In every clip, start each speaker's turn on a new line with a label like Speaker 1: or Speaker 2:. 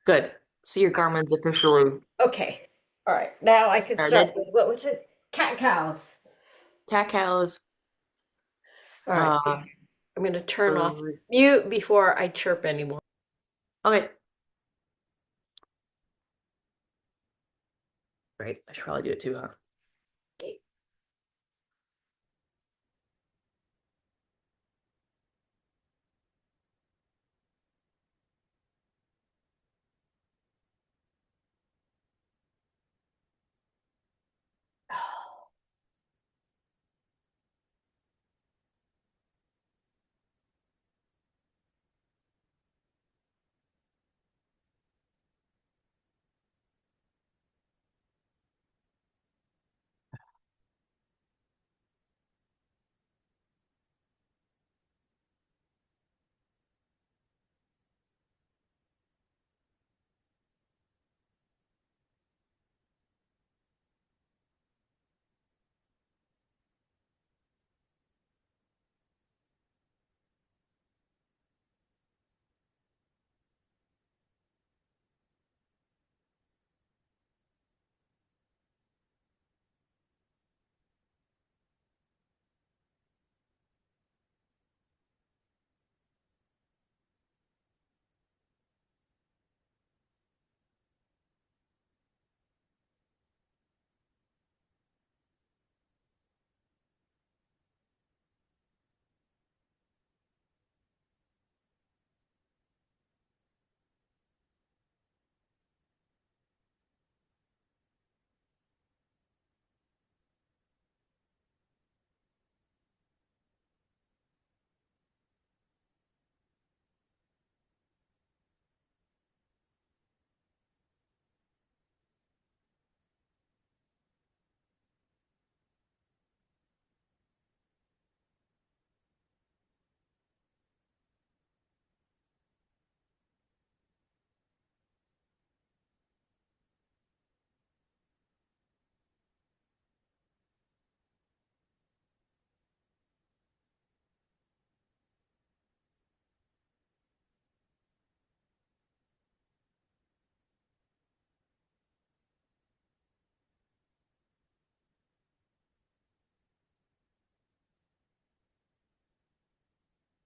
Speaker 1: Good. So your Garmin's officially
Speaker 2: Okay. All right. Now I can start
Speaker 1: started.
Speaker 2: with what was it? Cat cows.
Speaker 1: Cat cows.
Speaker 2: All right.
Speaker 1: Uh,
Speaker 2: I'm going to turn off
Speaker 1: er,
Speaker 2: mute before I chirp anymore.
Speaker 1: okay. Great. I should probably do it too, huh? Okay.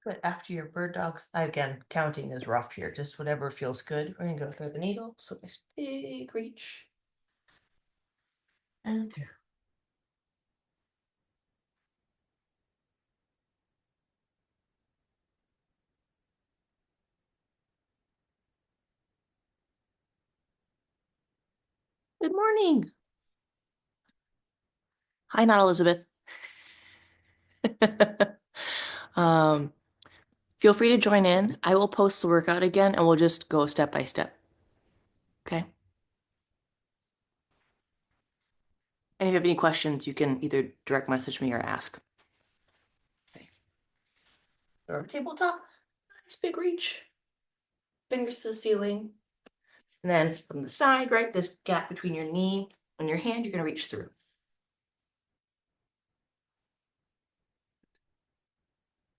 Speaker 1: Good. After your bird dogs, again, counting is rough here. Just whatever feels good. We're gonna go through the needle. So nice big reach. And through. Good morning. Hi, not Elizabeth. um, Feel free to join in. I will post the workout again and we'll just go step by step. Okay. And if you have any questions, you can either direct message me or ask. Okay. Over tabletop. Nice big reach. Fingers to the ceiling. And then from the side, right, this gap between your knee and your hand, you're going to reach through.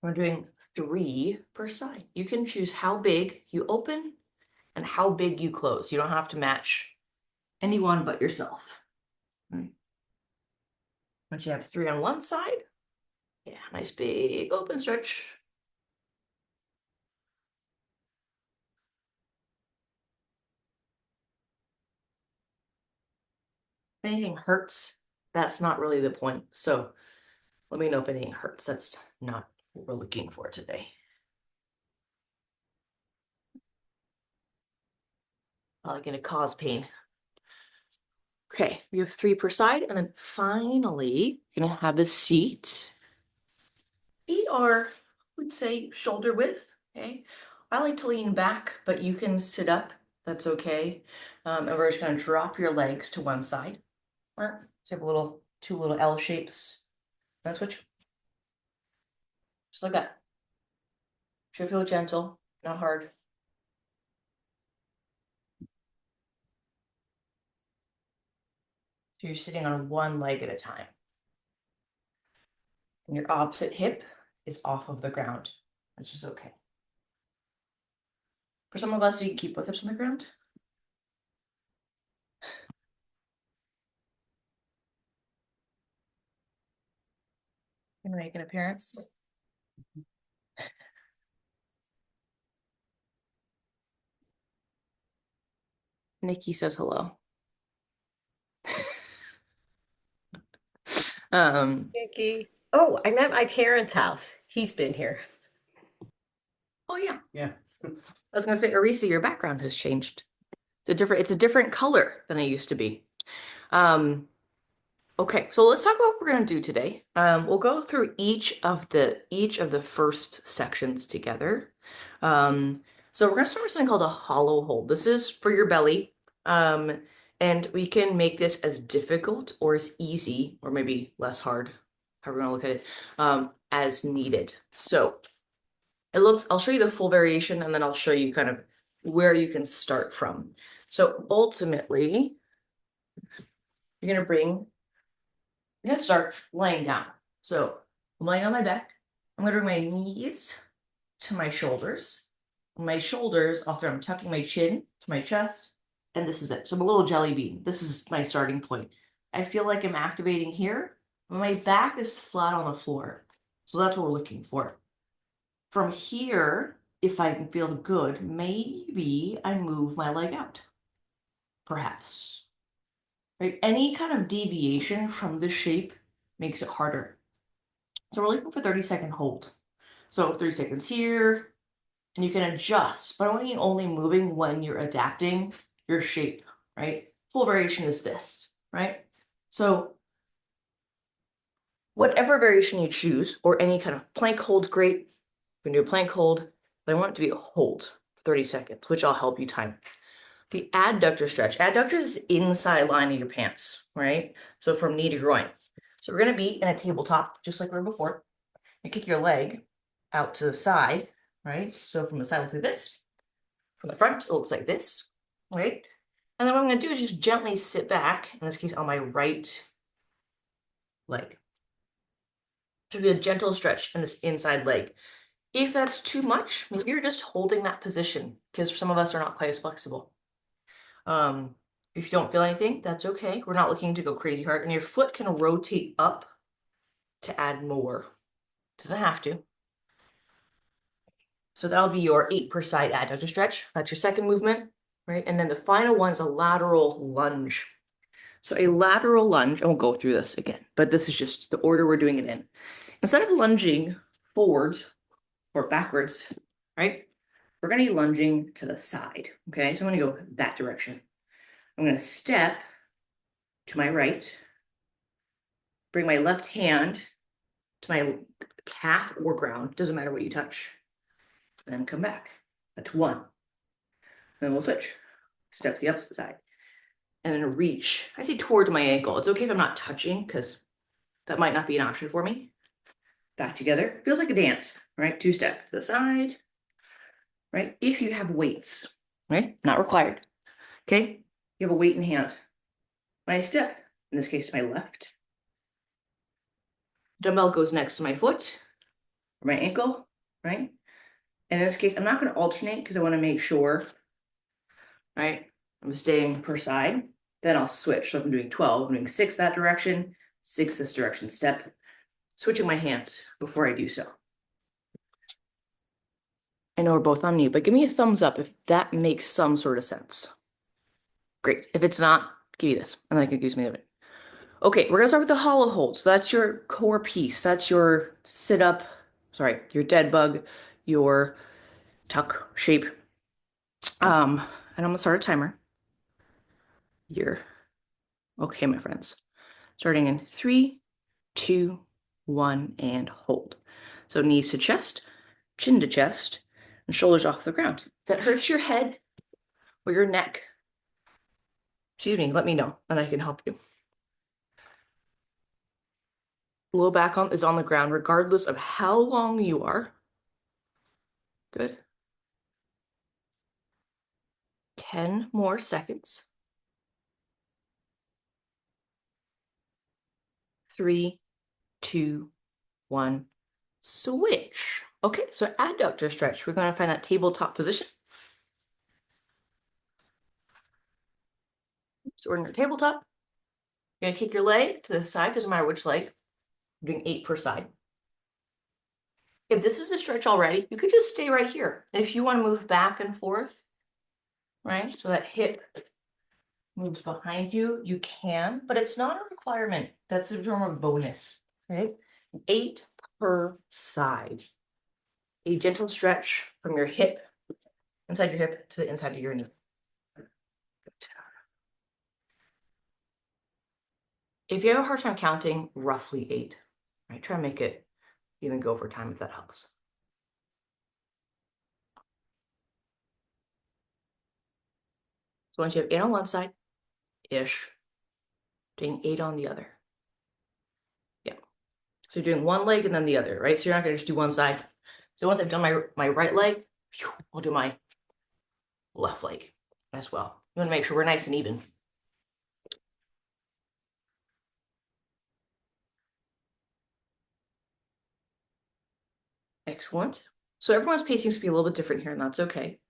Speaker 1: We're doing 3 per side. You can choose how big you open and how big you close. You don't have to match anyone but yourself. Right. Once you have 3 on one side, yeah, nice big open stretch. If anything hurts, that's not really the point. So let me know if anything hurts. That's not what we're looking for today. Probably going to cause pain. Okay, we have 3 per side, and then finally, you're gonna have a seat. Feet are, I would say, shoulder width. Okay, I like to lean back, but you can sit up. That's okay. And we're just gonna drop your legs to one side. All right, so you have two little L shapes. Then switch, just like that. Should feel gentle, not hard. So you're sitting on one leg at a time. And your opposite hip is off of the ground, which is okay. For some of us, we can keep both hips on the ground. Gonna make an appearance. Nikki says hello.
Speaker 2: Mickey. Oh, I'm at my parents' house. He's been here.
Speaker 1: Oh yeah.
Speaker 3: Yeah.
Speaker 1: I was gonna say, Arisa, your background has changed. It's a different color than it used to be. Um, okay, so let's talk about what we're gonna do today. We'll go through each of the first sections together. So we're gonna start with something called a hollow hold. This is for your belly. And we can make this as difficult or as easy, or maybe less hard, however you want to look at it, as needed. So I'll show you the full variation and then I'll show you kind of where you can start from. So ultimately, you're gonna start laying down. So I'm laying on my back. I'm gonna bring my knees to my shoulders. My shoulders, I'm tucking my chin to my chest, and this is it. So I'm a little jelly bean. This is my starting point. I feel like I'm activating here. My back is flat on the floor. So that's what we're looking for. From here, if I can feel good, maybe I move my leg out. Perhaps. Right? Any kind of deviation from this shape makes it harder. So we're looking for 30-second hold. So 30 seconds here, and you can adjust, but only moving when you're adapting your shape, right? Full variation is this, right? So whatever variation you choose, or any kind of plank hold's great. You can do a plank hold, but I want it to be a hold for 30 seconds, which I'll help you time. The adductor stretch. Adductor is inside line of your pants, right? So from knee to groin. So we're gonna be in a tabletop, just like we were before. You kick your leg out to the side, right? So from the side, it looks like this. From the front, it looks like this, right? And then what I'm gonna do is just gently sit back, in this case on my right leg. Should be a gentle stretch in this inside leg. If that's too much, maybe you're just holding that position because some of us are not quite as flexible. If you don't feel anything, that's okay. We're not looking to go crazy hard, and your foot can rotate up to add more. Doesn't have to. So that'll be your 8 per side adductor stretch. That's your second movement, right? And then the final one is a lateral lunge. So a lateral lunge, I won't go through this again, but this is just the order we're doing it in. Instead of lunging forwards or backwards, right? We're gonna be lunging to the side, okay? So I'm gonna go that direction. I'm gonna step to my right, bring my left hand to my calf or ground, doesn't matter what you touch, and then come back. That's one. Then we'll switch. Step to the opposite side. And then reach. I say towards my ankle. It's okay if I'm not touching, because that might not be an option for me. Back together. Feels like a dance, right? 2-step to the side, right? If you have weights, right? Not required. Okay? You have a weight in hand. When I step, in this case to my left, dumbbell goes next to my foot or my ankle, right? And in this case, I'm not going to alternate because I want to make sure, right? I'm staying per side. Then I'll switch. So if I'm doing 12, I'm doing 6 that direction, 6 this direction. Step, switching my hands before I do so. I know we're both on mute, but give me a thumbs up if that makes some sort of sense. Great. If it's not, give me this, and then I can use me of it. Okay, we're gonna start with the hollow hold. So that's your core piece. That's your your dead bug, your tuck shape. And I'm gonna start a timer. Here. Okay, my friends. Starting in 3, 2, 1, and hold. So knees to chest, chin to chest, and shoulders off the ground. If that hurts your head or your neck, excuse me, let me know and I can help you. Low back is on the ground regardless of how long you are. Good. 10 more seconds. 3, 2, 1, switch. Okay, so adductor stretch. We're going to find that tabletop position. So we're in your tabletop. You're going to kick your leg to the side, doesn't matter which leg. I'm doing 8 per side. If this is a stretch already, you could just stay right here. If you want to move back and forth, right? So that hip moves behind you, you can, but it's not a requirement. That's a form of bonus, right? 8 per side. A gentle stretch from your hip, inside your hip to the inside of your knee. If you have a hard time counting, roughly 8, right? Try and make it even go over time if that helps. So once you have 8 on one side, ish, doing 8 on the other. Yeah. So you're doing one leg and then the other, right? So you're not gonna just do one side. So once I've done my right leg, I'll do my left leg as well. You wanna make sure we're nice and even. Excellent. So everyone's pacing is gonna be a little bit different here, and that's okay.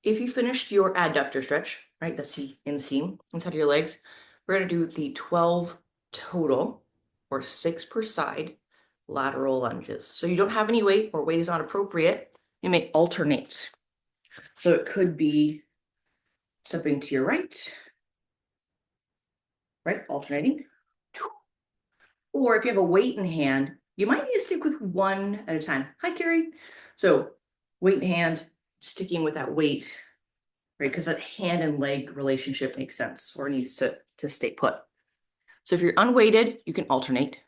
Speaker 1: If you finished your adductor stretch, right, that's the inseam inside of your legs, we're gonna do the 12 total, or 6 per side, lateral lunges. So you don't have any weight, or weight is not appropriate. You may alternate. So it could be stepping to your right, alternating. Or if you have a weight in hand, you might need to stick with one at a time. Hi, Carrie. So weight in hand, sticking with that weight, right? Because that hand and leg relationship makes sense or needs to stay put. So if you're unweighted, you can alternate.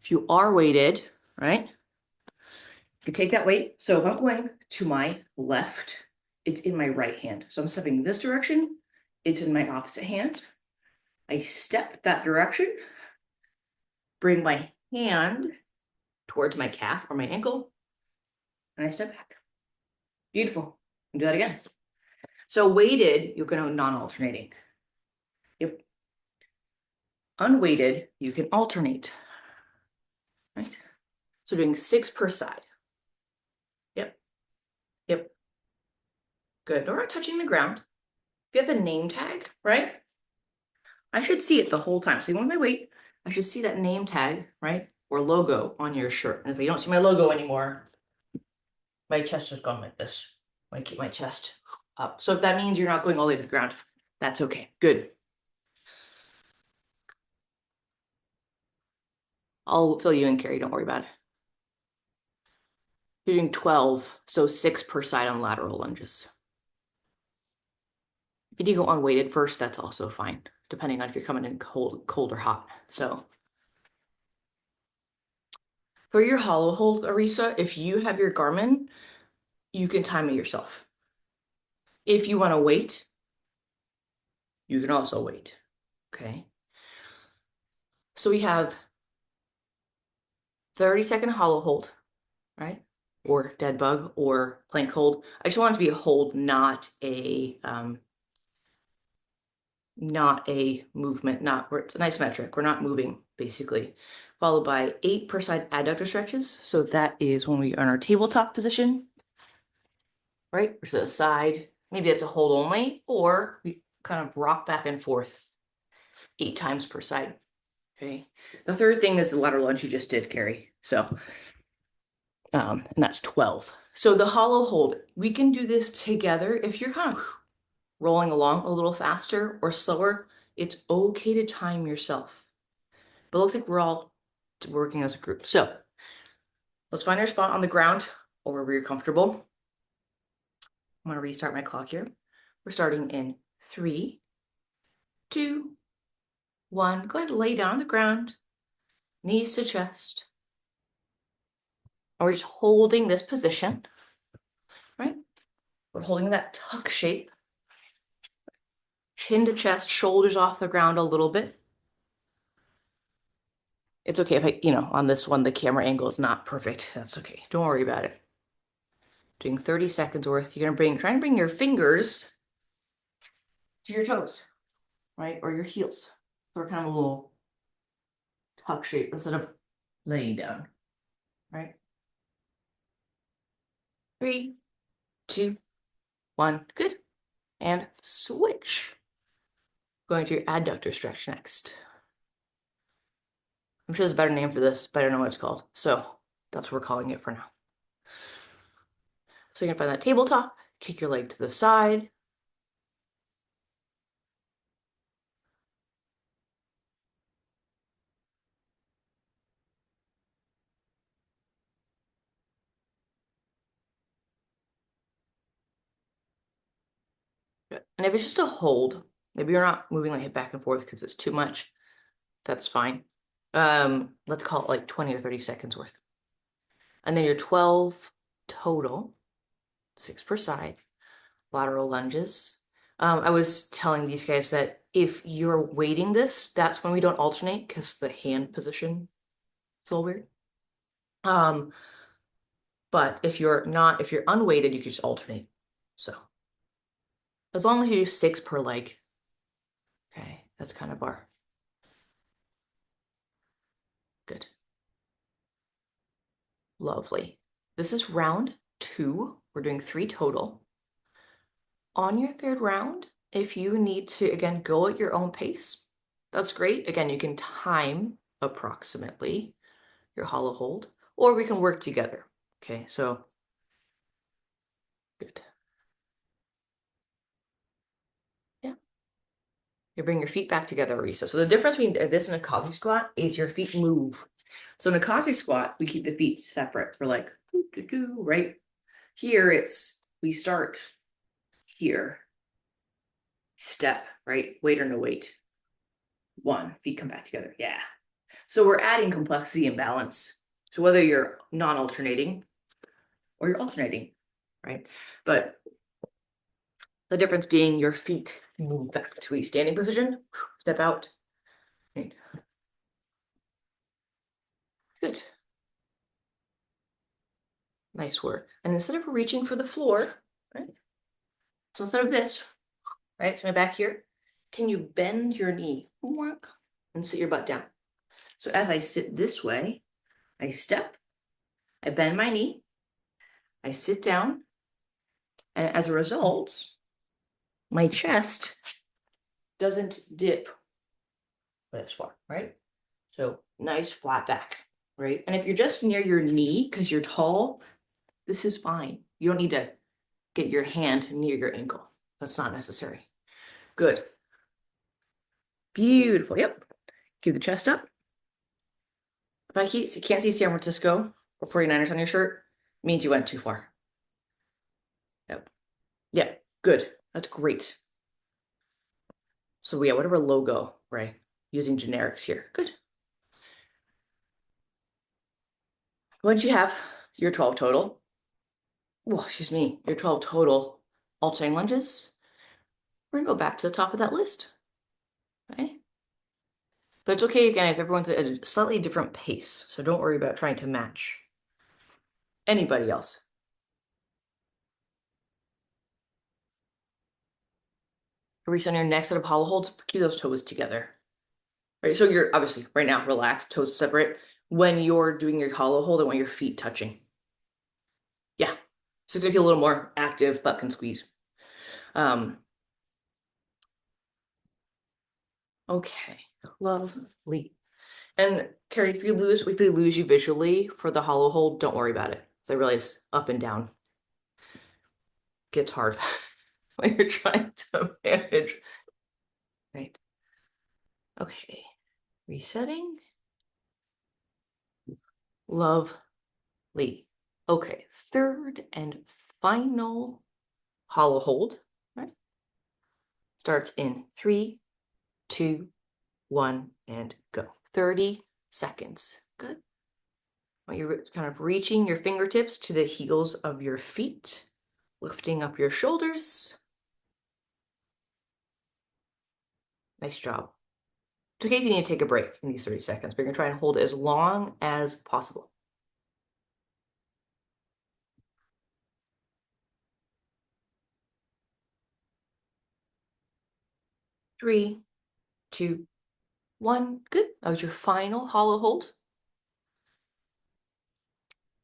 Speaker 1: If you are weighted, right, you can take that weight. So if I'm going to my left, it's in my right hand. So I'm stepping this direction, it's in my opposite hand. I step that direction, bring my hand towards my calf or my ankle, and I step back. Beautiful. And do that again. So weighted, you're going to non-alternating. Yep. Unweighted, you can alternate. Right? So doing 6 per side. Yep. Yep. Good. We're not touching the ground. If you have a name tag, right? I should see it the whole time. So you want my weight, I should see that name tag, right? Or logo on your shirt. And if I don't see my logo anymore, my chest is gone like this. I keep my chest up. So if that means you're not going all the way to the ground, that's okay. Good. I'll fill you in, Carrie. Don't worry about it. You're doing 12, so 6 per side on lateral lunges. If you do go unweighted first, that's also fine, depending on if you're coming in cold or hot. So for your hollow hold, Arisa, if you have your Garmin, you can time it yourself. If you want to wait, you can also wait. Okay. So we have 30-second hollow hold, right? Or dead bug or plank hold. I just want it to be a hold, not a movement, not where it's an isometric. We're not moving, basically. Followed by 8 per side adductor stretches. So that is when we are in our tabletop position, right? Or to the side. Maybe that's a hold only, or we kind of rock back and forth 8 times per side. Okay. The third thing is the lateral lunge you just did, Carrie. So, and that's 12. So the hollow hold, we can do this together. If you're kind of rolling along a little faster or slower, it's okay to time yourself. But it looks like we're all working as a group. So let's find our spot on the ground or wherever you're comfortable. I'm going to restart my clock here. We're starting in 3, 2, 1. Go ahead and lay down on the ground, knees to chest. And we're just holding this position, right? We're holding that tuck shape. Chin to chest, shoulders off the ground a little bit. It's okay if on this one, the camera angle is not perfect. That's okay. Don't worry about it. Doing 30 seconds worth. You're going to try and bring your fingers to your toes, right? Or your heels. So we're kind of a little tuck shape instead of laying down, right? 3, 2, 1. Good. And switch. Going to your adductor stretch next. I'm sure there's a better name for this, but I don't know what it's called. So that's what we're calling it for now. So you're gonna find that tabletop, kick your leg to the side. Good. And if it's just a hold, maybe you're not moving the hip back and forth because it's too much, that's fine. Let's call it like 20 or 30 seconds worth. And then your 12 total, 6 per side, lateral lunges. I was telling these guys that if you're weighting this, that's when we don't alternate because the hand position is a little weird. But if you're not, if you're unweighted, you can just alternate. So as long as you do 6 per leg, okay, that's kind of our good. Lovely. This is round 2. We're doing 3 total. On your third round, if you need to, again, go at your own pace, that's great. Again, you can time approximately your hollow hold, or we can work together. Okay, so good. Yeah. You bring your feet back together, Arisa. So the difference between this and a Cossie squat is your feet move. So in a Cossie squat, we keep the feet separate. We're like, doo, doo, doo, right? Here it's, we start here, step, right? Weight or no weight. 1, feet come back together. Yeah. So we're adding complexity and balance. So whether you're non-alternating or you're alternating, right? But the difference being your feet move back to a standing position, step out. Right. Good. Nice work. And instead of reaching for the floor, right? So instead of this, right? So my back here, can you bend your knee and sit your butt down? So as I sit this way, I step, I bend my knee, I sit down, and as a result, my chest doesn't dip this far, right? So nice flat back, right? And if you're just near your knee because you're tall, this is fine. You don't need to get your hand near your ankle. That's not necessary. Good. Beautiful. Yep. Keep the chest up. If I can't see San Francisco or 49ers on your shirt, it means you went too far. Yep. Yeah. Good. That's great. So yeah, whatever logo, right? Using generics here. Good. Once you have your 12 total, well, excuse me, your 12 total alternating lunges, we're gonna go back to the top of that list. Okay. But it's okay again if everyone's at a slightly different pace. So don't worry about trying to match anybody else. Reach on your next set of hollow holds, keep those toes together. Right. So you're obviously right now relaxed, toes separate. When you're doing your hollow hold, I want your feet touching. Yeah. So it's gonna feel a little more active, butt can squeeze. Um, okay. Lovely. And Carrie, if we lose you visually for the hollow hold, don't worry about it. So I realize up and down gets hard when you're trying to manage. Right. Okay. Resetting. Lovely. Okay. Third and final hollow hold. Right. Starts in 3, 2, 1, and go. 30 seconds. Good. Well, you're kind of reaching your fingertips to the heels of your feet, lifting up your shoulders. Nice job. It's okay if you need to take a break in these 30 seconds, but you're gonna try and hold it as long as possible. 3, 2, 1. Good. That was your final hollow hold.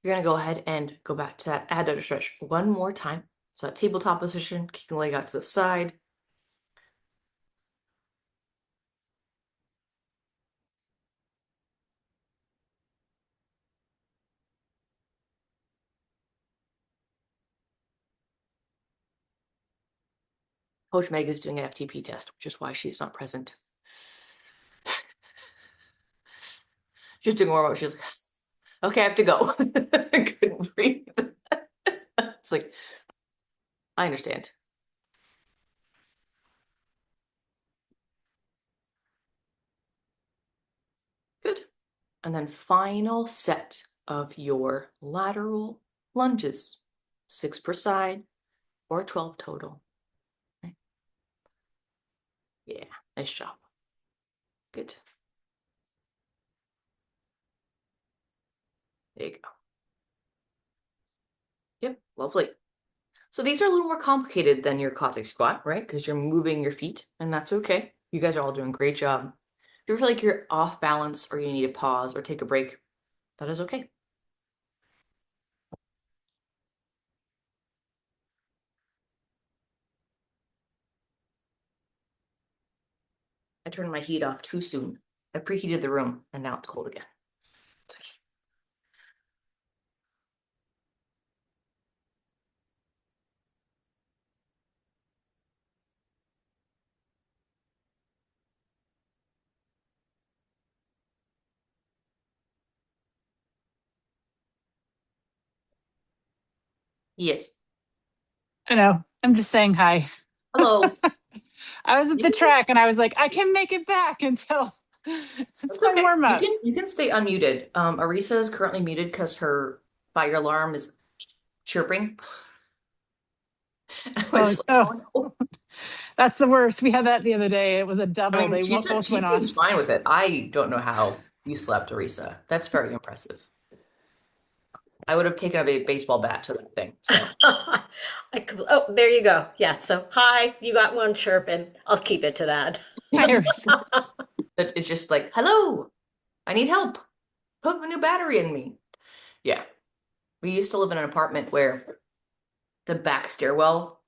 Speaker 1: You're gonna go ahead and go back to that adductor stretch one more time. So that tabletop position, kicking the leg out to the side. Coach Meg is doing an FTP test, which is why she's not present. She's doing warm up. She's like, okay, I have to go. I couldn't breathe. It's like, I understand. Good. And then final set of your lateral lunges, 6 per side or 12 total. Okay. Yeah, nice job. Good. There you go. Yep, lovely. So these are a little more complicated than your classic squat, right? Because you're moving your feet, and that's okay. You guys are all doing a great job. If you feel like you're off balance or you need to pause or take a break, that is okay. I turned my heat off too soon. I preheated the room, and now it's cold again. It's okay. Yes.
Speaker 3: I know. I'm just saying hi.
Speaker 1: Hello.
Speaker 3: I was at
Speaker 1: You
Speaker 3: the
Speaker 1: can say,
Speaker 3: track and I was like, I can make it back until it's
Speaker 1: that's
Speaker 3: my
Speaker 1: okay.
Speaker 3: warm
Speaker 1: You
Speaker 3: up.
Speaker 1: can stay unmuted. Arisa is currently muted because her fire alarm is chirping. I
Speaker 3: Oh,
Speaker 1: was like,
Speaker 3: oh,
Speaker 1: oh no.
Speaker 3: that's the worst. We had that the other day. It was a
Speaker 1: I
Speaker 3: double.
Speaker 1: mean,
Speaker 3: They both
Speaker 1: she
Speaker 3: went
Speaker 1: seems
Speaker 3: off.
Speaker 1: fine with it. I don't know how you slept, Arisa. That's very impressive. I would have taken a baseball bat to that thing. So
Speaker 2: Oh, there you go. Yeah. So, hi, you got one chirping. I'll keep it to that.
Speaker 3: Iris.
Speaker 1: that it's just like, hello, I need help. Put a new battery in me. Yeah. We used to live in an apartment where the back stairwell,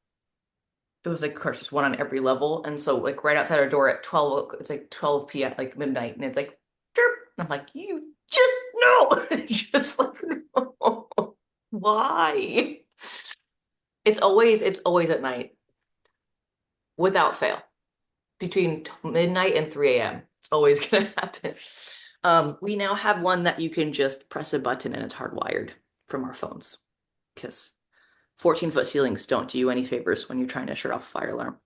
Speaker 1: it was like, of course, just one on every level. And so like right outside our door at 12, it's like 12 p.m., like midnight, and it's like, chirp. And I'm like, you just no. Just like, no. Why? It's always at night without fail. Between midnight and 3 a.m. It's always gonna happen. We now have one that you can just press a button and it's hardwired from our phones because 14-foot ceilings don't do you any favors when you're trying to shut off a fire alarm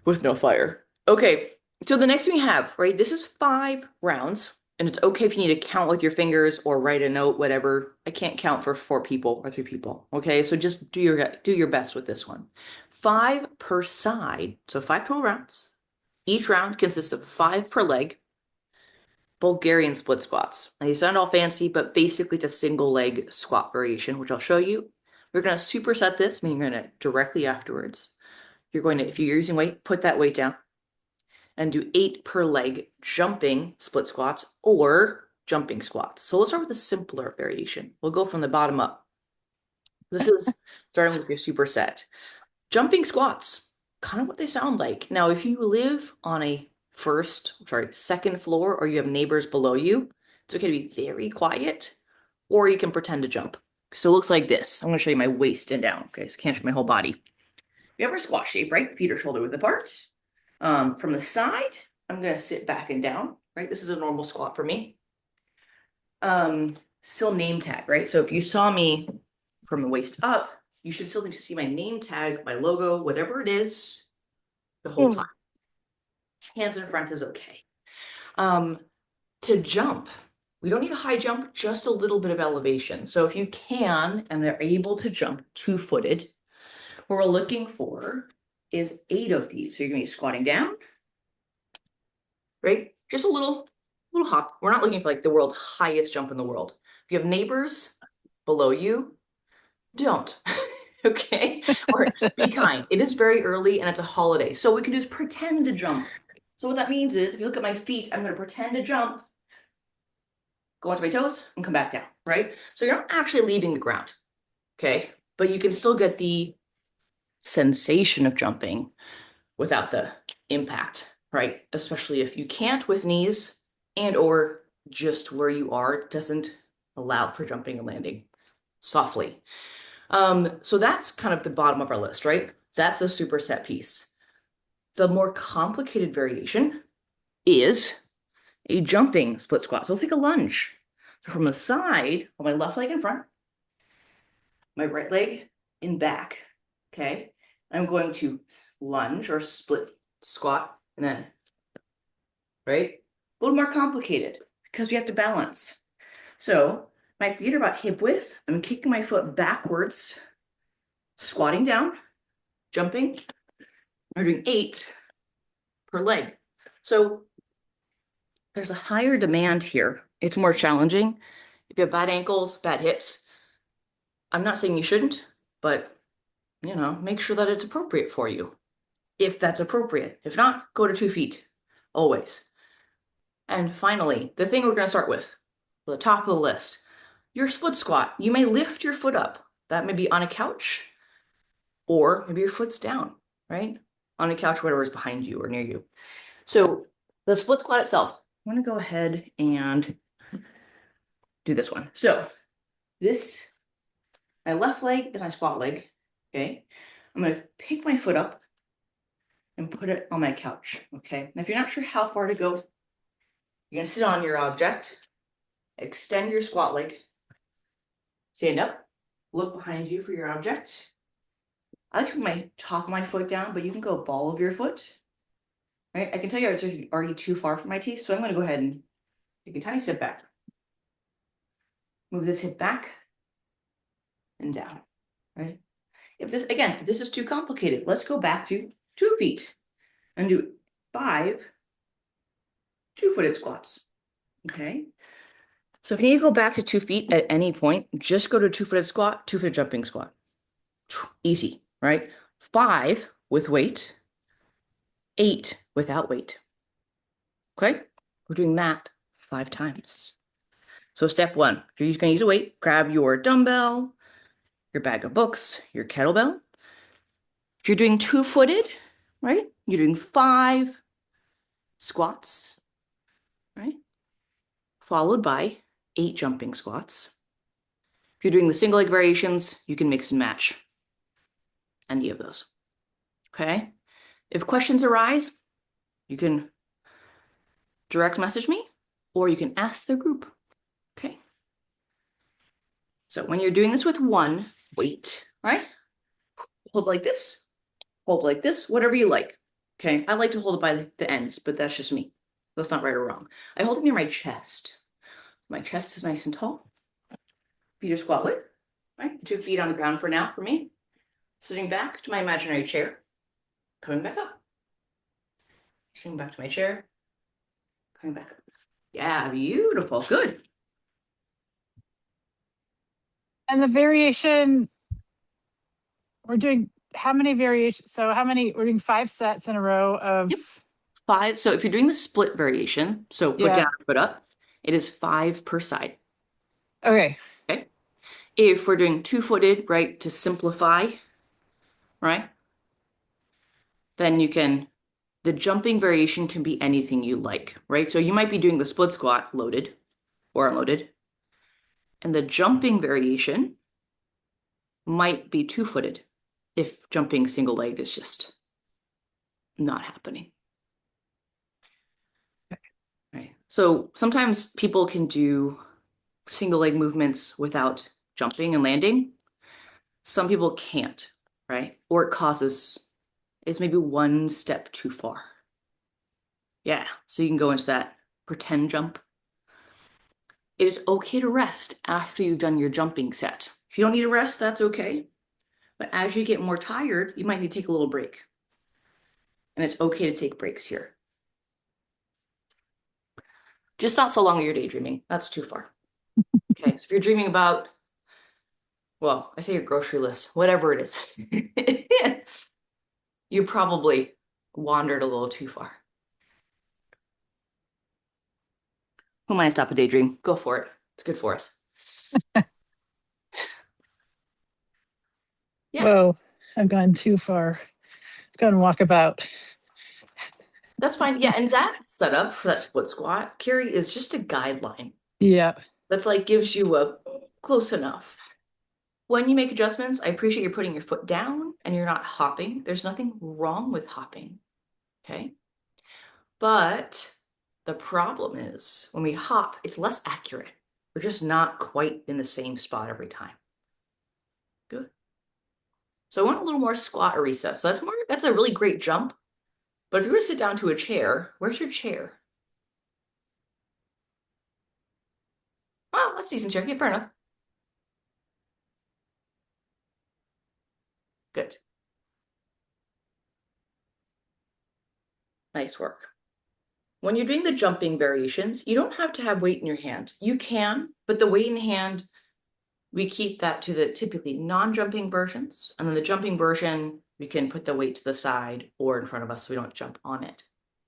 Speaker 1: with no fire. Okay, so the next thing we have, right? This is 5 rounds, and it's okay if you need to count with your fingers or write a note, whatever. I can't count for 4 people or 3 people. Okay, so just do your best with this one. 5 per side, so 5 total rounds. Each round consists of 5 per leg. Bulgarian split squats. Now, they sound all fancy, but basically it's a single leg squat variation, which I'll show you. We're going to superset this, meaning you're going to directly afterwards. You're going to, if you're using weight, put that weight down and do 8 per leg jumping split squats or jumping squats. So let's start with a simpler variation. We'll go from the bottom up. This is starting with your superset. Jumping squats, kind of what they sound like. Now, if you live on a second floor, or you have neighbors below you, it's okay to be very quiet, or you can pretend to jump. So it looks like this. I'm going to show you my waist and down. Okay, so I can't show my whole body. You have our squat shape, right? Feet are shoulder width apart. From the side, I'm going to sit back and down, right? This is a normal squat for me. Still name tag, right? So if you saw me from the waist up, you should still see my name tag, my logo, whatever it is, the whole time. Hands in front is okay. To jump, we don't need a high jump, just a little bit of elevation. So if you can and they're able to jump 2-footed, what we're looking for is 8 of these. So you're gonna be squatting down, right? Just a little hop. We're not looking for like the world's highest jump in the world. If you have neighbors below you, don't. Okay? Or be kind. It is very early and it's a holiday. So what we can do is pretend to jump. So what that means is if you look at my feet, I'm gonna pretend to jump, go onto my toes, and come back down, right? So you're not actually leaving the ground, okay? But you can still get the sensation of jumping without the impact, right? Especially if you can't with knees and or just where you are doesn't allow for jumping and landing softly. So that's kind of the bottom of our list, right? That's a superset piece. The more complicated variation is a jumping split squat. So let's take a lunge. So from the side, on my left leg in front, my right leg in back. Okay. I'm going to lunge or split squat and then, right? A little more complicated because we have to balance. So my feet are about hip width. I'm kicking my foot backwards, squatting down, jumping. I'm doing 8 per leg. So there's a higher demand here. It's more challenging. If you have bad ankles, bad hips, I'm not saying you shouldn't, but make sure that it's appropriate for you. If that's appropriate. If not, go to 2 feet, always. And finally, the thing we're going to start with, the top of the list, your split squat. You may lift your foot up. That may be on a couch, or maybe your foot's down, right? On a couch, whatever is behind you or near you. So the split squat itself, I'm going to go ahead and do this one. So this, my left leg is my squat leg, okay? I'm going to pick my foot up and put it on my couch, okay? Now, if you're not sure how far to go, you're going to sit on your object, extend your squat leg, stand up, look behind you for your object. I like to put my top of my foot down, but you can go ball of your foot, right? I can tell you it's already too far from my teeth, so I'm going to go ahead and take a tiny step back. Move this hip back and down, right? If this is too complicated, let's go back to 2 feet and do 5 2-footed squats, okay? So if you need to go back to 2 feet at any point, just go to 2-footed squat, 2-foot jumping squat. Easy, right? 5 with weight, 8 without weight. Okay? We're doing that 5 times. So step 1, if you're going to use a weight, grab your dumbbell, your bag of books, your kettlebell. If you're doing 2-footed, right? You're doing 5 squats, right? Followed by 8 jumping squats. If you're doing the single leg variations, you can mix and match any of those. Okay? If questions arise, you can direct message me or you can ask the group. Okay? So when you're doing this with one weight, right? Hold like this, whatever you like. Okay? I like to hold it by the ends, but that's just me. That's not right or wrong. I hold it near my chest. My chest is nice and tall. Feet are squat width, right? 2 feet on the ground for now for me. Sitting back to my imaginary chair. Coming back up. Sitting back to my chair. Coming back up. Yeah, beautiful. Good.
Speaker 3: And the variation, we're doing how many variations? So we're doing 5 sets in a row of.
Speaker 1: Yep. 5. So if you're doing the split variation, so foot
Speaker 3: Yeah.
Speaker 1: down, foot up, it is 5 per side.
Speaker 3: Okay.
Speaker 1: Okay. If we're doing 2-footed, right, to simplify, right, then the jumping variation can be anything you like, right? So you might be doing the split squat loaded or unloaded, and the jumping variation might be 2-footed if jumping single legged is just not happening. Right. So sometimes people can do single leg movements without jumping and landing. Some people can't, right? Or it's maybe one step too far. Yeah, so you can go into that pretend jump. It is okay to rest after you've done your jumping set. If you don't need a rest, that's okay. But as you get more tired, you might need to take a little break. And it's okay to take breaks here. Just not so long you're daydreaming. That's too far. Okay, so if you're dreaming about, well, I say your grocery list, whatever it is, you probably wandered a little too far. Who might stop a daydream? Go for it. It's good for us. Yeah.
Speaker 3: Whoa, I've gone too far. I've gone walkabout.
Speaker 1: That's fine. Yeah, and that setup for that split squat, Carrie, is just a guideline.
Speaker 3: Yeah.
Speaker 1: That's like gives you a close enough. When you make adjustments, I appreciate you putting your foot down and you're not hopping, there's nothing wrong with hopping, okay? But the problem is when we hop, it's less accurate. We're just not quite in the same spot every time. Good. So I want a little more squat, Arisa. So that's a really great jump. But if you were to sit down to a chair, where's your chair? Oh, that's a decent chair. Yeah, fair enough. Good. Nice work. When you're doing the jumping variations, you don't have to have weight in your hand. You can, but the weight in hand, we keep that to the typically non-jumping versions. And then the jumping version, we can put the weight to the side or in front of us so we don't jump on it.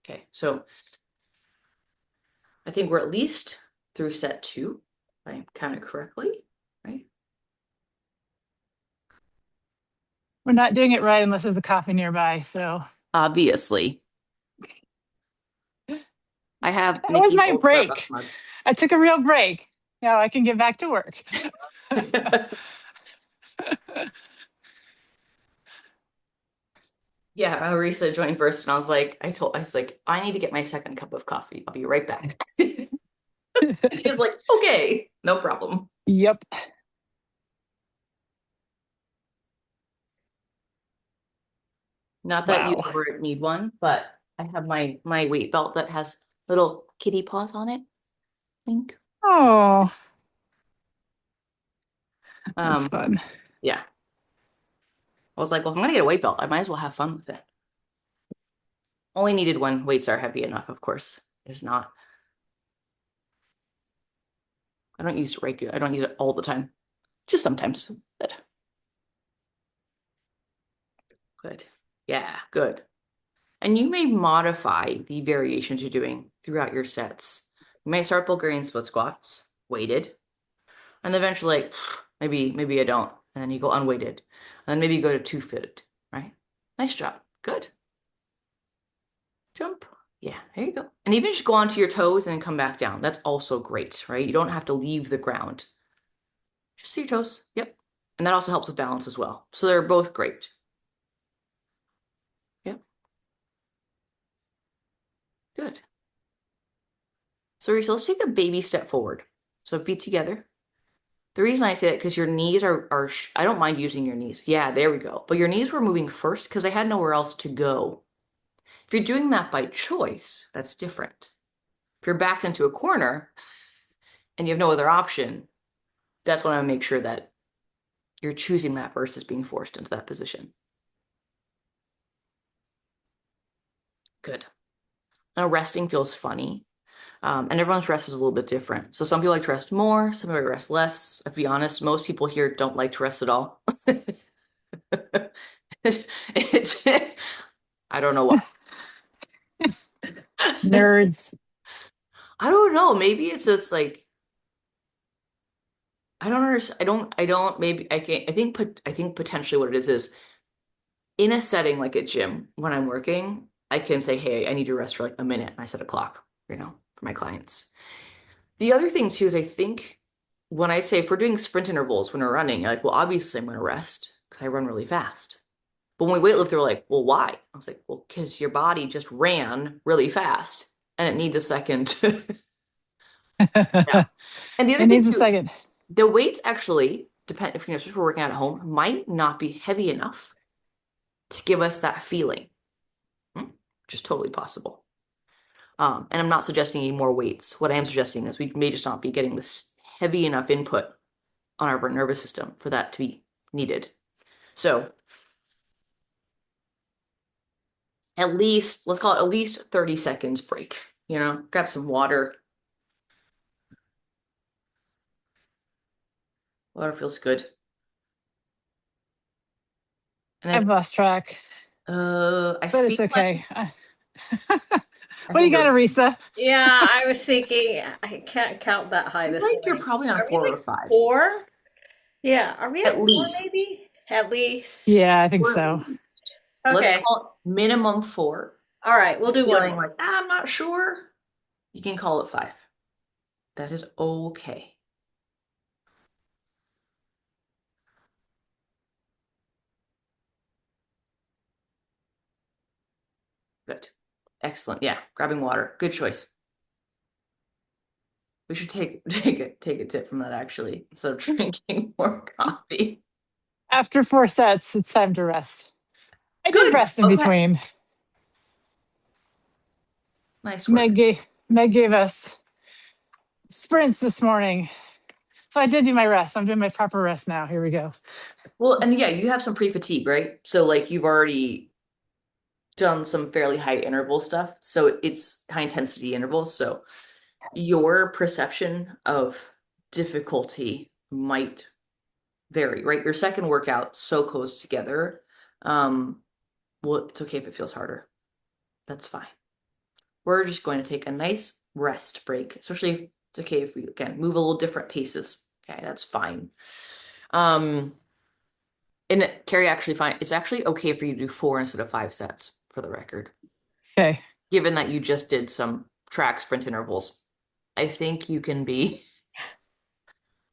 Speaker 1: Okay, so I think we're at least through set 2, if I count it correctly, right?
Speaker 3: We're not doing it right unless there's a coffee nearby. So
Speaker 1: Obviously. I have
Speaker 3: that was
Speaker 1: Nikki's
Speaker 3: my
Speaker 1: old Starbucks
Speaker 3: break.
Speaker 1: mug.
Speaker 3: I took a real break. Now I can get back to work.
Speaker 1: Yeah, Arisa joined first, and I was like, I need to get my second cup of coffee. I'll be right back. She's like, okay, no problem.
Speaker 3: Yep.
Speaker 1: Not that you
Speaker 3: Wow.
Speaker 1: ever need one, but I have my weight belt that has little kitty paws on it. Think.
Speaker 3: Oh, that's
Speaker 1: Um,
Speaker 3: fun.
Speaker 1: yeah. I was like, well, if I'm gonna get a weight belt. I might as well have fun with it. Only needed when weights are heavy enough, of course. Is not. I don't use it regular. I don't use it all the time. Just sometimes. Good. Good. Yeah, good. And you may modify the variations you're doing throughout your sets. You may start Bulgarian split squats, weighted, and eventually, like, maybe I don't. And then you go unweighted. And then maybe you go to two footed, right? Nice job. Good. Jump. Yeah, there you go. And even just go onto your toes and then come back down. That's also great, right? You don't have to leave the ground. Just see your toes. Yep. And that also helps with balance as well. So they're both great. Yep. Good. So Risa, let's take a baby step forward. So feet together. The reason I say that because your knees are I don't mind using your knees. Yeah, there we go. But your knees were moving first because I had nowhere else to go. If you're doing that by choice, that's different. If you're backed into a corner and you have no other option, that's when I make sure that you're choosing that versus being forced into that position. Good. Now resting feels funny. And everyone's rest is a little bit different. So some people like to rest more, some people rest less. I'll be honest, most people here don't like to rest at all. It's, I don't know why.
Speaker 3: Nerds.
Speaker 1: I don't know. Maybe it's just like I don't understand. I don't. Maybe I can't. I think potentially what it is in a setting like a gym when I'm working, I can say, hey, I need to rest for like a minute. And I set a clock, for my clients. The other thing too is I think when I say if we're doing sprint intervals when we're running, you're like, well, obviously I'm going to rest because I run really fast. But when we weightlift, they're like, well, why? I was like, well, because your body just ran really fast and it needs a second. Yeah. And the other
Speaker 3: It
Speaker 1: thing
Speaker 3: needs a
Speaker 1: too,
Speaker 3: second.
Speaker 1: the weights actually depend if we're working out at home, might not be heavy enough to give us that feeling. Which is totally possible. And I'm not suggesting any more weights. What I am suggesting is we may just not be getting this heavy enough input on our nervous system for that to be needed. So at least, let's call it at least 30 seconds break. Grab some water. Water feels good. And
Speaker 3: I've lost track,
Speaker 1: I
Speaker 3: but it's
Speaker 1: feel like
Speaker 3: okay.
Speaker 1: I
Speaker 3: What do you
Speaker 1: think
Speaker 3: got, Arisa?
Speaker 2: Yeah, I was thinking I can't count that high this
Speaker 1: you're
Speaker 2: morning.
Speaker 1: probably on
Speaker 2: Are we
Speaker 1: 4 or 5.
Speaker 2: like 4? Yeah, are we
Speaker 1: At
Speaker 2: at 4
Speaker 1: least.
Speaker 2: maybe? At least.
Speaker 3: Yeah, I think
Speaker 1: Or at
Speaker 3: so.
Speaker 1: least. Let's
Speaker 2: Okay.
Speaker 1: call it minimum 4.
Speaker 2: All right, we'll do one
Speaker 1: Feeling
Speaker 2: more.
Speaker 1: like, I'm not sure. You can call it 5. That is okay. Good. Excellent. Yeah, grabbing water. Good choice. We should take a tip from that actually. So drinking more coffee.
Speaker 3: After 4 sets, it's time to rest. I did
Speaker 1: Good.
Speaker 3: rest in
Speaker 1: Okay.
Speaker 3: between.
Speaker 1: Nice work.
Speaker 3: Meg gave us sprints this morning. So I did do my rest. I'm doing my proper rest now. Here we go.
Speaker 1: Well, and yeah, you have some pre-fatigue, right? So like you've already done some fairly high interval stuff. So it's high intensity intervals. So your perception of difficulty might vary, right? Your second workout so close together. Well, it's okay if it feels harder. That's fine. We're just going to take a nice rest break, especially if it's okay if we again move a little different paces. Okay, that's fine. And Carrie actually fine. It's actually okay for you to do 4 instead of 5 sets for the record.
Speaker 3: Okay.
Speaker 1: Given that you just did some track sprint intervals, I think you can be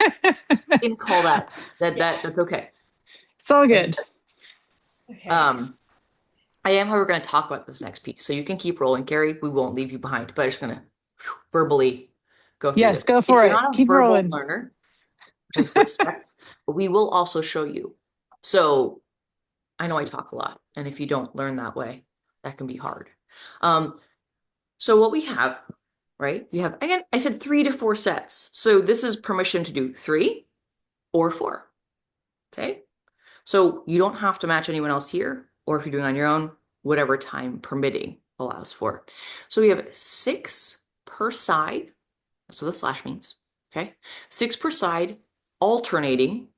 Speaker 1: you can call that's okay.
Speaker 3: It's all
Speaker 1: Okay.
Speaker 3: good.
Speaker 2: Okay.
Speaker 1: I am, however, going to talk about this next piece. So you can keep rolling, Carrie. We won't leave you behind, but I'm just going to verbally go through
Speaker 3: Yes,
Speaker 1: this.
Speaker 3: go
Speaker 1: If
Speaker 3: for
Speaker 1: you're
Speaker 3: it.
Speaker 1: not a
Speaker 3: Keep
Speaker 1: verbal
Speaker 3: rolling.
Speaker 1: learner, which I respect, but we will also show you. So I know I talk a lot, and if you don't learn that way, that can be hard. So what we have, right? We have, again, I said 3 to 4 sets. So this is permission to do 3 or 4. Okay. So you don't have to match anyone else here, or if you're doing on your own, whatever time permitting allows for. So we have 6 per side. That's what the slash means. Okay. 6 per side, alternating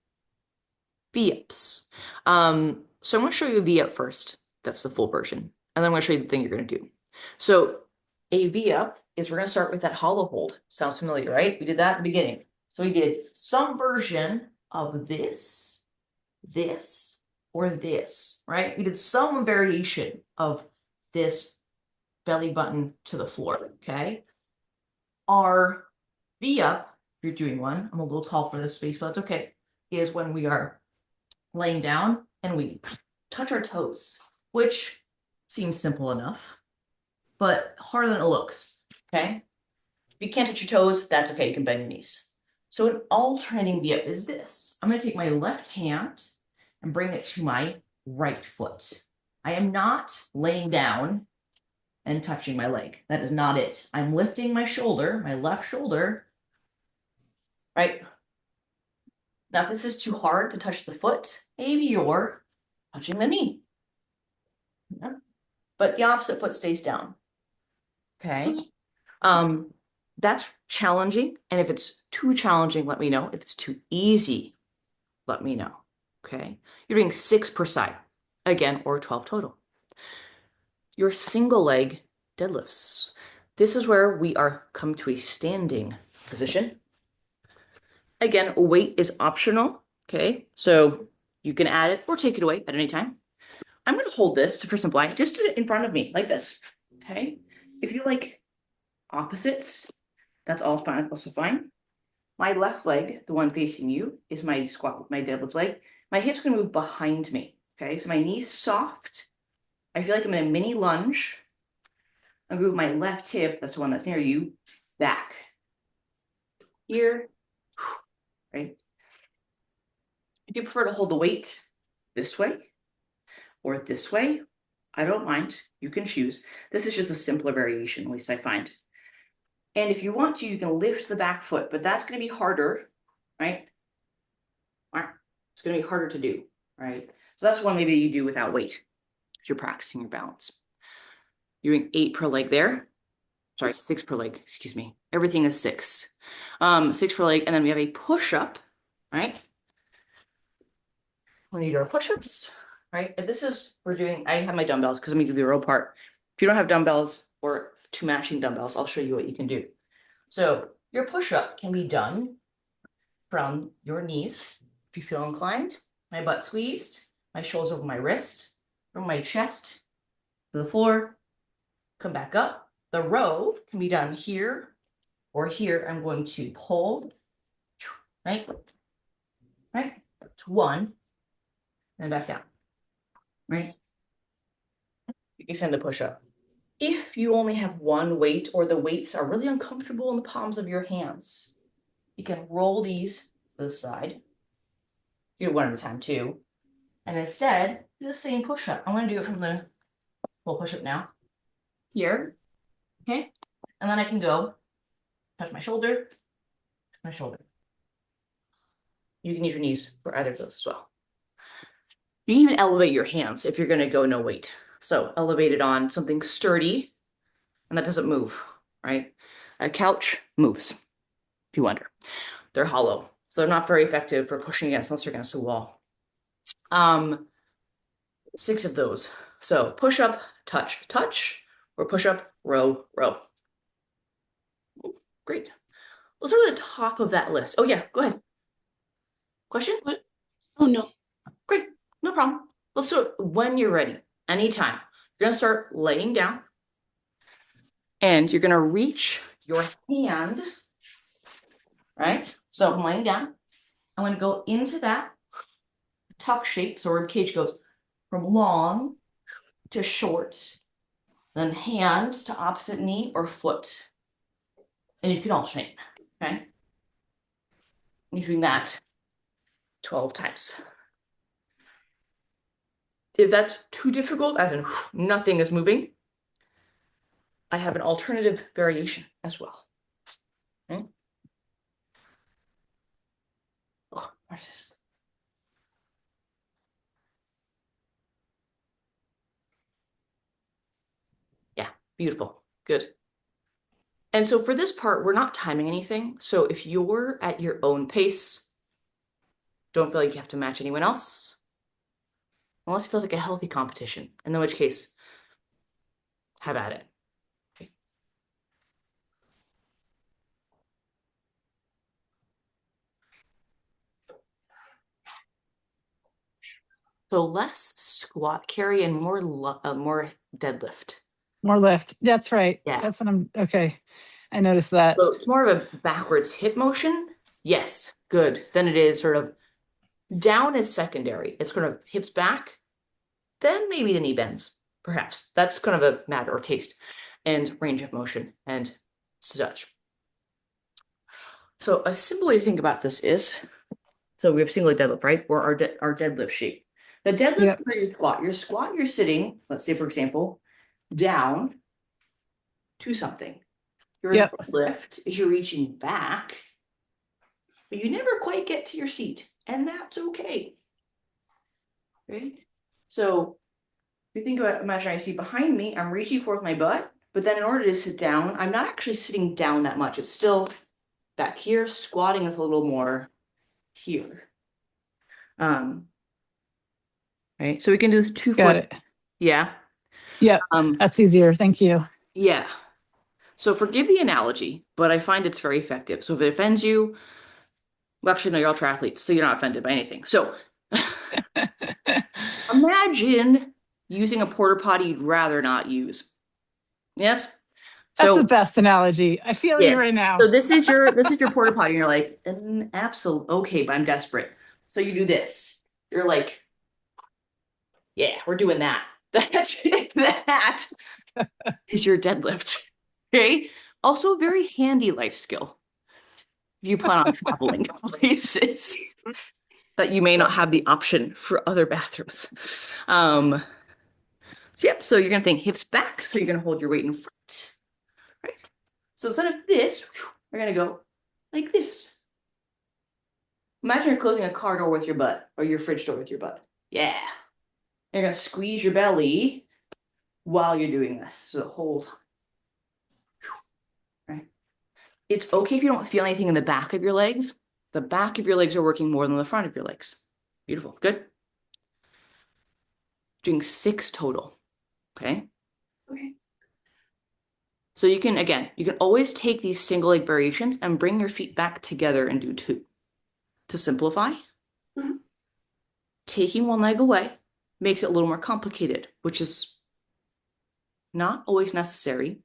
Speaker 1: V-ups. So I'm going to show you a V-up first. That's the full version. And then I'm going to show you the thing you're going to do. So a V-up is we're going to start with that hollow hold. Sounds familiar, right? We did that at the beginning. So we did some version of this, or this, right? We did some variation of this belly button to the floor, okay? Our V-up, if you're doing one, I'm a little tall for this space, but that's okay, is when we are laying down and we touch our toes, which seems simple enough, but harder than it looks, okay? If you can't touch your toes, that's okay, you can bend your knees. So an alternating V-up is this. I'm gonna take my left hand and bring it to my right foot. I am not laying down and touching my leg. That is not it. I'm lifting my shoulder, my left shoulder, right? Now, if this is too hard to touch the foot, maybe you're touching the knee. Yeah. But the opposite foot stays down. Okay. That's challenging. And if it's too challenging, let me know. If it's too easy, let me know. Okay. You're doing 6 per side, again, or 12 total. Your single leg deadlifts. This is where we are come to a standing position. Again, weight is optional. Okay. So you can add it or take it away at any time. I'm going to hold this for simplify just in front of me like this. Okay. If you like opposites, that's all fine, also fine. My left leg, the one facing you, is my squat, my deadlift leg. My hip's gonna move behind me. Okay, so my knee's soft. I feel like I'm in a mini lunge. I'm gonna move my left hip, that's the one that's near you, back. Here, right? If you prefer to hold the weight this way or this way, I don't mind. You can choose. This is just a simpler variation, at least I find. And if you want to, you can lift the back foot, but that's going to be harder, right? It's going to be harder to do, right? So that's one maybe you do without weight if you're practicing your balance. You're doing 8 per leg there. Sorry, 6 per leg, excuse me. Everything is 6. 6 per leg, and then we have a push-up, right? When you do our push-ups, right? And this is, I have my dumbbells because I'm going to give you a real part. If you don't have dumbbells or 2 matching dumbbells, I'll show you what you can do. So your push-up can be done from your knees, if you feel inclined, my butt squeezed, my shoulders over my wrist, from my chest to the floor, come back up. The row can be done here or here. I'm going to pull, right? It's 1, and back down, right? You can send the push-up. If you only have one weight or the weights are really uncomfortable in the palms of your hands, you can roll these to the side. Do it one at a time too. And instead, do the same push-up. I'm gonna do it from the full push-up now. Here, okay? And then I can go touch my shoulder, my shoulder. You can use your knees for either of those as well. You can even elevate your hands if you're gonna go no weight. So elevate it on something sturdy, and that doesn't move, right? A couch moves, if you wonder. They're hollow, so they're not very effective for pushing against unless you're against a wall. 6 of those. So push up, touch, touch, or push up, row, row. Great. Let's start at the top of that list. Oh yeah, go ahead. Question?
Speaker 4: What? Oh no.
Speaker 1: Great, no problem. Let's start when you're ready, anytime. You're gonna start laying down and you're gonna reach your hand, right? So I'm laying down. I'm gonna go into that tuck shape. So rib cage goes from long to short, then hand to opposite knee or foot. And you can alternate, okay? You're doing that 12 times. If that's too difficult, as in nothing is moving, I have an alternative variation as well. Okay? Oh, where's this? Yeah, beautiful. Good. And so for this part, we're not timing anything. So if you're at your own pace, don't feel like you have to match anyone else, unless it feels like a healthy competition, in which case, have at it. Okay. So less squat carry and more deadlift.
Speaker 3: More lift. That's right.
Speaker 1: Yeah.
Speaker 3: That's what I'm okay. I noticed that.
Speaker 1: So it's more of a backwards hip motion. Yes, good. Then it is sort of down is secondary. It's sort of hips back, then maybe the knee bends, perhaps. That's kind of a matter of taste and range of motion and such. So a simple way to think about this is, so we have single leg deadlift, right? Or our deadlift shape. The deadlift
Speaker 3: Yep.
Speaker 1: for your squat. Your squat, you're sitting, let's say, for example, down to something. Your
Speaker 3: Yep.
Speaker 1: lift is you're reaching back, but you never quite get to your seat, and that's okay. Right? So if you think about imaginary seat behind me, I'm reaching forward with my butt, but then in order to sit down, I'm not actually sitting down that much. It's still back here. Squatting is a little more here. Right. So we can do 2
Speaker 3: Got
Speaker 1: foot.
Speaker 3: it.
Speaker 1: Yeah.
Speaker 3: Yep. That's easier. Thank you.
Speaker 1: Yeah. So forgive the analogy, but I find it's very effective. So if it offends you, well, actually, no, you're all triathletes, so you're not offended by anything. So imagine using a porta potty you'd rather not use. Yes?
Speaker 3: That's
Speaker 1: So
Speaker 3: the best analogy. I feel you right
Speaker 1: yes.
Speaker 3: now.
Speaker 1: So this is your porta potty, and you're like, absolutely okay, but I'm desperate. So you do this. You're like, yeah, we're doing that. That is your deadlift. Okay. Also a very handy life skill. If you plan on traveling places that you may not have the option for other bathrooms. So yep, so you're gonna think hips back, so you're gonna hold your weight in front. Right. So instead of this, we're gonna go like this. Imagine you're closing a car door with your butt or your fridge door with your butt. Yeah. You're gonna squeeze your belly while you're doing this. So the whole time. Right. It's okay if you don't feel anything in the back of your legs. The back of your legs are working more than the front of your legs. Beautiful. Good. Doing 6 total. Okay. Okay. So you can, again, you can always take these single leg variations and bring your feet back together and do 2. To simplify, taking one leg away makes it a little more complicated, which is not always necessary.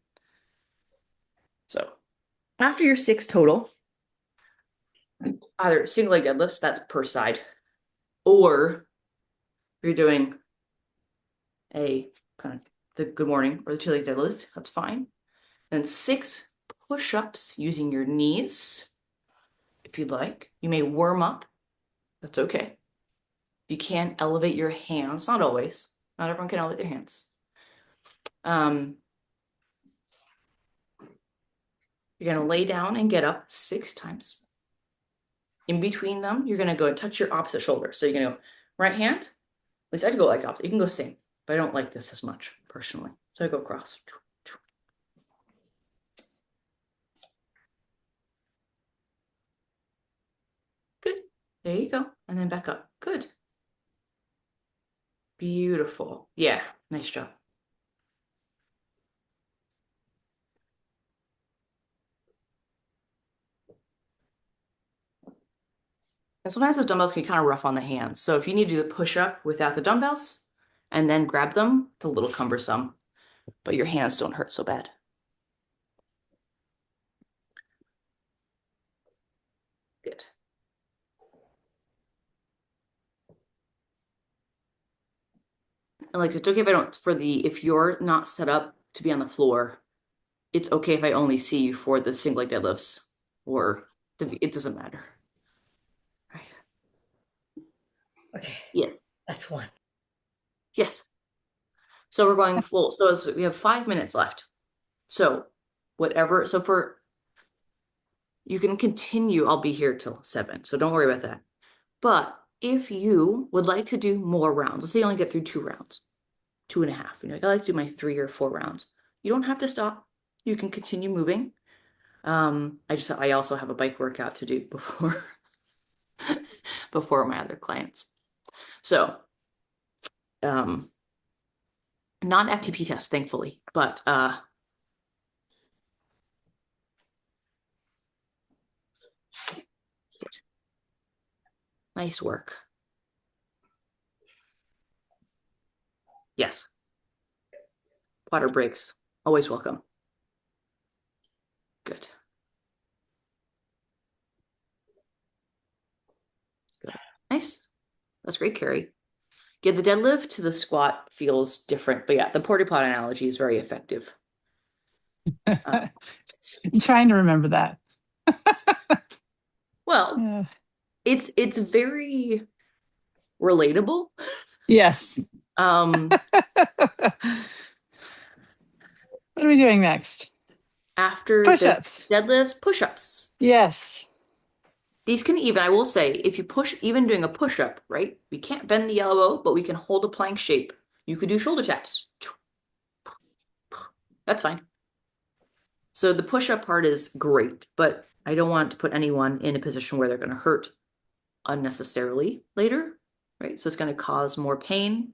Speaker 1: So after your 6 total, either single leg deadlifts, that's per side, or you're doing a kind of the good morning or the two leg deadlift. That's fine. Then 6 push-ups using your knees, if you'd like. You may warm up. That's okay. You can elevate your hands, not always. Not everyone can elevate their hands. You're gonna lay down and get up 6 times. In between them, you're gonna go and touch your opposite shoulder. So you're gonna go right hand. At least I'd go like opposite. You can go same, but I don't like this as much personally. So I go across. Good. There you go. And then back up. Good. Beautiful. Yeah, nice job. And sometimes those dumbbells can be kind of rough on the hands. So if you need to do the push-up without the dumbbells and then grab them, it's a little cumbersome, but your hands don't hurt so bad. Good. And like, it's okay if I don't, if you're not set up to be on the floor, it's okay if I only see you for the single leg deadlifts or it doesn't matter. Right.
Speaker 2: Okay,
Speaker 1: Yes.
Speaker 2: that's one.
Speaker 1: Yes. So we're going full. So we have 5 minutes left. So whatever. You can continue. I'll be here till 7. So don't worry about that. But if you would like to do more rounds, let's say you only get through 2 rounds, 2.5. I like to do my 3 or 4 rounds. You don't have to stop. You can continue moving. I also have a bike workout to do before before my other clients. So, not FTP test, thankfully, but nice work. Yes. Water breaks, always welcome. Good. Good. Nice. That's great, Carrie. Yeah, the deadlift to the squat feels different, but yeah, the porta potty analogy is very effective.
Speaker 3: I'm trying to remember that.
Speaker 1: Well,
Speaker 3: Yeah.
Speaker 1: it's very relatable.
Speaker 3: Yes.
Speaker 1: Um,
Speaker 3: What are we doing next?
Speaker 1: after the
Speaker 3: Push-ups.
Speaker 1: deadlifts, push-ups.
Speaker 3: Yes.
Speaker 1: These can even, I will say, if you push, even doing a push-up, right? We can't bend the elbow, but we can hold a plank shape. You could do shoulder taps. That's fine. So the push-up part is great, but I don't want to put anyone in a position where they're going to hurt unnecessarily later, right? So it's going to cause more pain,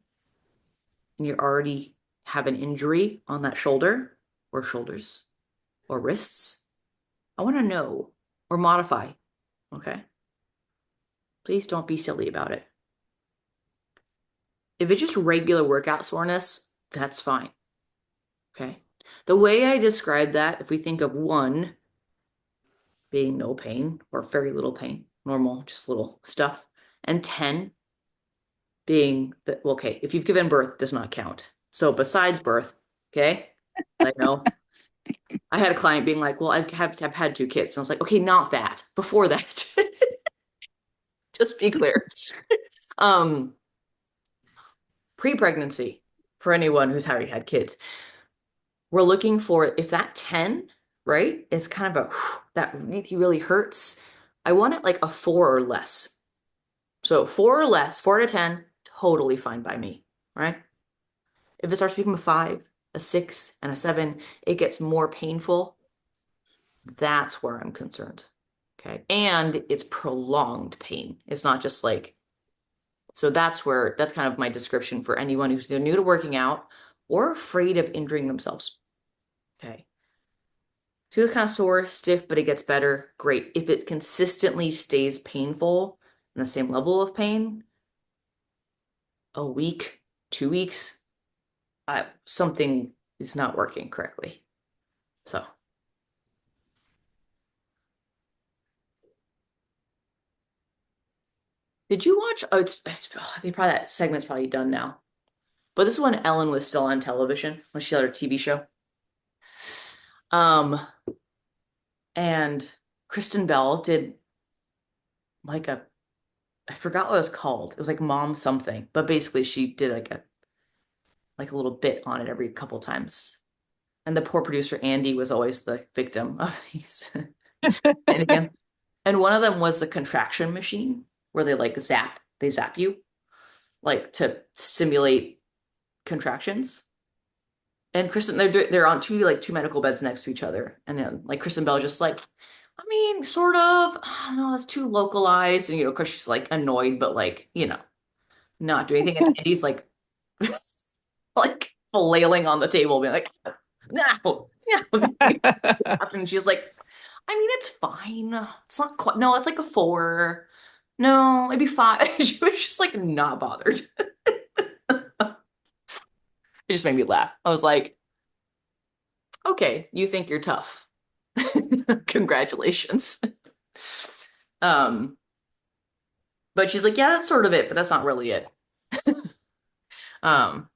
Speaker 1: and you already have an injury on that shoulder or shoulders or wrists. I want to know or modify, okay? Please don't be silly about it. If it's just regular workout soreness, that's fine, okay? The way I describe that, if we think of 1 being no pain or very little pain, normal, just little stuff, and 10 being that, well, okay, if you've given birth, does not count. So besides birth, okay, I know. I had a client being like, well, I've had 2 kids. And I was like, okay, not that. Before that. Just be clear. Um, Pre-pregnancy for anyone who's already had kids. We're looking for if that 10, right, is kind of that really, really hurts. I want it like a 4 or less. So 4 or less, 4 to 10, totally fine by me, right? If it starts becoming a 5, a 6, and a 7, it gets more painful. That's where I'm concerned. Okay. And it's prolonged pain. It's not just like, so that's kind of my description for anyone who's either new to working out or afraid of injuring themselves. Okay. Feels kind of sore, stiff, but it gets better. Great. If it consistently stays painful and the same level of pain, a week, 2 weeks, something is not working correctly. So. Did you watch? Oh, I think probably that segment's probably done now. But this is when Ellen was still on television, when she had her TV show. Um, and Kristen Bell did like I forgot what it was called. It was like Mom something, but basically she did like a little bit on it every couple times. And the poor producer Andy was always the victim of these. And again, and one of them was the contraction machine where they zap you like to simulate contractions. And Kristen, they're on two medical beds next to each other, and then like Kristen Bell just like, I mean, sort of. No, it's too localized, and of course she's like annoyed, but like not doing anything. And Andy's like, like flailing on the table, being like, no, no. And she's like, I mean, it's fine. It's not quite. No, it's like a 4. No, maybe 5. She was just like not bothered. It just made me laugh. I was like, okay, you think you're tough. Congratulations. Um, but she's like, yeah, that's sort of it, but that's not really it. Um,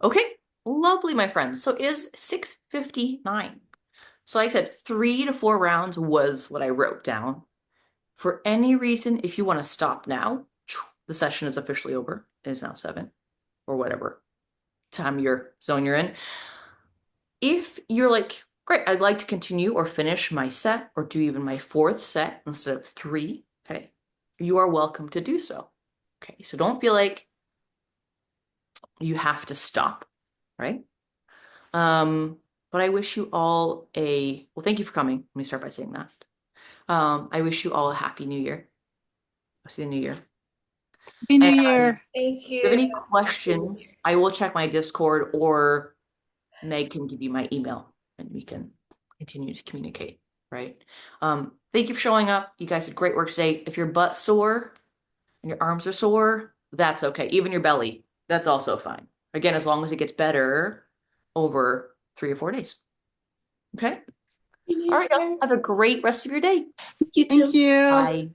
Speaker 1: okay, lovely, my friends. So it is 6:59. So like I said, 3 to 4 rounds was what I wrote down. For any reason, if you want to stop now, the session is officially over. It is now 7 or whatever time your zone you're in. If you're like, great, I'd like to continue or finish my set or do even my 4th set instead of 3, okay, you are welcome to do so. Okay, so don't feel like you have to stop, right? But I wish you all well, thank you for coming. Let me start by saying that. I wish you all a happy new year. I'll see you in the new year.
Speaker 3: Happy New
Speaker 1: And
Speaker 3: Year.
Speaker 2: Thank
Speaker 1: if you have
Speaker 2: you.
Speaker 1: any questions, I will check my Discord or Meg can give you my email and we can continue to communicate, right? Thank you for showing up. You guys did great work today. If your butt's sore and your arms are sore, that's okay. Even your belly, that's also fine. Again, as long as it gets better over 3 or 4 days. Okay? All right, y'all. Have a great rest of your day.
Speaker 4: You
Speaker 3: Thank
Speaker 4: too.
Speaker 3: you.
Speaker 1: Bye.